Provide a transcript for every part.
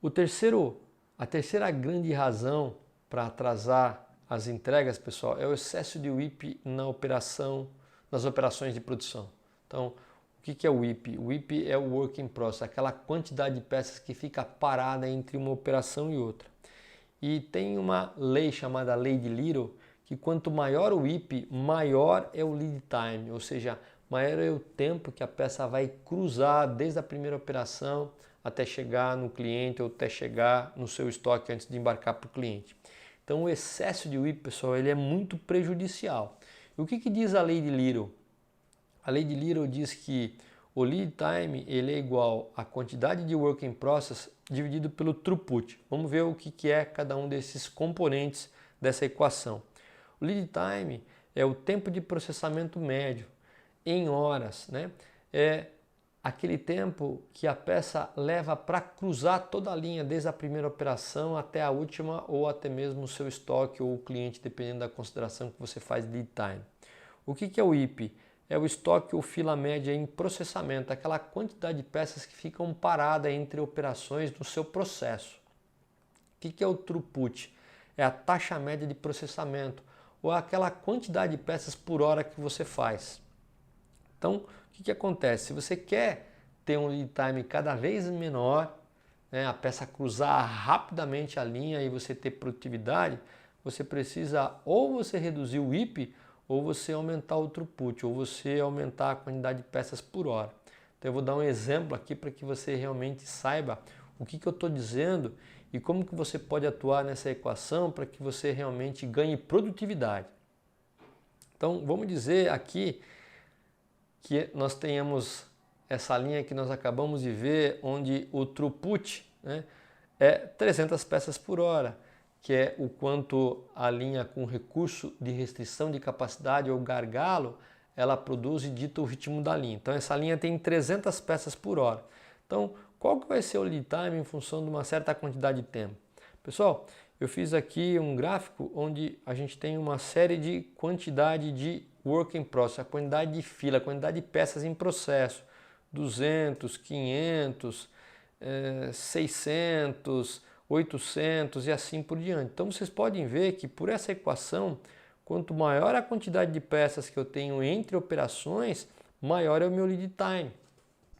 A terceira grande razão para atrasar as entregas, pessoal, é o excesso de WIP nas operações de produção. Então, o que é o WIP? O WIP é o Work in Process, aquela quantidade de peças que fica parada entre uma operação e outra. E tem uma lei chamada Lei de Little, que quanto maior o WIP, maior é o lead time, ou seja, maior é o tempo que a peça vai cruzar desde a primeira operação até chegar no cliente ou até chegar no seu estoque antes de embarcar para o cliente. Então o excesso de WIP, pessoal, ele é muito prejudicial. E o que diz a Lei de Little? A Lei de Little diz que o lead time ele é igual à quantidade de work in process dividido pelo throughput. Vamos ver o que é cada um desses componentes dessa equação. O lead time é o tempo de processamento médio em horas, né? É aquele tempo que a peça leva para cruzar toda a linha, desde a primeira operação até a última, ou até mesmo o seu estoque ou o cliente, dependendo da consideração que você faz de lead time. O que é o IP? É o estoque ou fila média em processamento, aquela quantidade de peças que ficam paradas entre operações no seu processo. O que é o throughput? É a taxa média de processamento, ou aquela quantidade de peças por hora que você faz. Então, o que acontece? Se você quer ter um lead time cada vez menor, né, a peça cruzar rapidamente a linha e você ter produtividade, você precisa ou você reduzir o WIP ou você aumentar o throughput, ou você aumentar a quantidade de peças por hora. Então eu vou dar um exemplo aqui para que você realmente saiba o que eu estou dizendo e como que você pode atuar nessa equação para que você realmente ganhe produtividade. Então vamos dizer aqui que nós tenhamos essa linha que nós acabamos de ver, onde o throughput, né, é 300 peças por hora, que é o quanto a linha com recurso de restrição de capacidade ou gargalo, ela produz e dita o ritmo da linha. Então essa linha tem 300 peças por hora. Então qual que vai ser o lead time em função de uma certa quantidade de tempo? Pessoal, eu fiz aqui um gráfico onde a gente tem uma série de quantidade de work in process, a quantidade de fila, a quantidade de peças em processo, 200, 500, 600, 800 e assim por diante. Então vocês podem ver que por essa equação, quanto maior a quantidade de peças que eu tenho entre operações, maior é o meu lead time.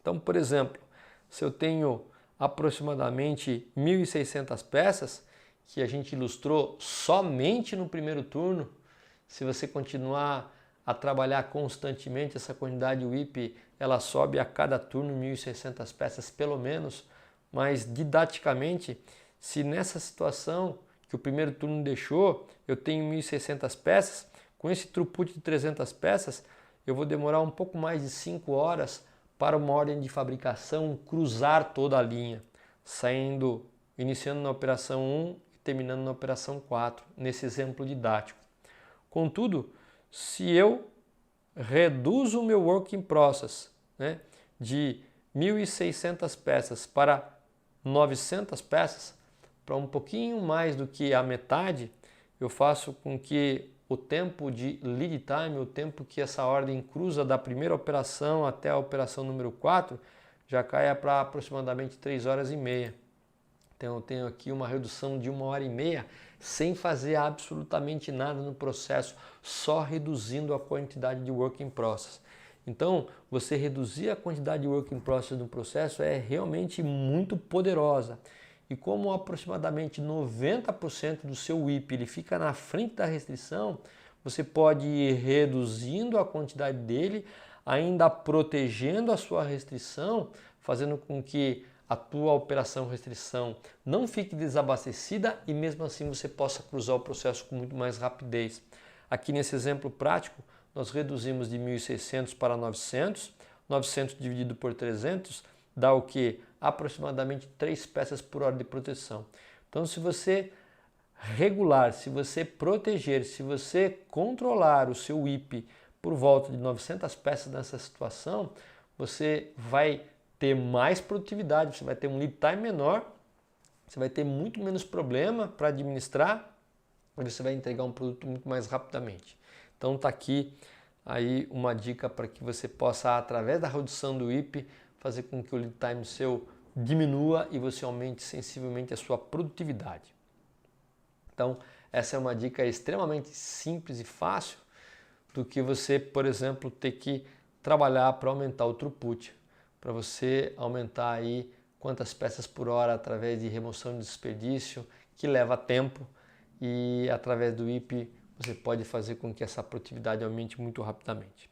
Então, por exemplo, se eu tenho aproximadamente 1.600 peças, que a gente ilustrou somente no primeiro turno, se você continuar a trabalhar constantemente, essa quantidade de WIP, ela sobe a cada turno 1.600 peças pelo menos, mas didaticamente, se nessa situação que o primeiro turno deixou, eu tenho 1.600 peças, com esse throughput de 300 peças, eu vou demorar um pouco mais de 5 horas para uma ordem de fabricação cruzar toda a linha, iniciando na operação 1 e terminando na operação 4, nesse exemplo didático. Contudo, se eu reduzo o meu work in process, né, de 1.600 peças para 900 peças, para um pouquinho mais do que a metade, eu faço com que o tempo de lead time, o tempo que essa ordem cruza da primeira operação até a operação número 4, já caia para aproximadamente 3 horas e meia. Então eu tenho aqui uma redução de 1 hora e meia sem fazer absolutamente nada no processo, só reduzindo a quantidade de work in process. Então, você reduzir a quantidade de work in process no processo é realmente muito poderosa. E como aproximadamente 90% do seu WIP ele fica na frente da restrição, você pode ir reduzindo a quantidade dele, ainda protegendo a sua restrição, fazendo com que a tua operação restrição não fique desabastecida e mesmo assim você possa cruzar o processo com muito mais rapidez. Aqui nesse exemplo prático, nós reduzimos de 1.600 para 900, 900 dividido por 300 dá o que? Aproximadamente 3 peças por hora de proteção. Então se você regular, se você proteger, se você controlar o seu WIP por volta de 900 peças nessa situação, você vai ter mais produtividade, você vai ter um lead time menor, você vai ter muito menos problema para administrar e você vai entregar um produto muito mais rapidamente. Então está aqui aí uma dica para que você possa, através da redução do WIP, fazer com que o lead time seu diminua e você aumente sensivelmente a sua produtividade. Então, essa é uma dica extremamente simples e fácil do que você, por exemplo, ter que trabalhar para aumentar o throughput, para você aumentar aí quantas peças por hora através de remoção de desperdício, que leva tempo, e através do WIP você pode fazer com que essa produtividade aumente muito rapidamente.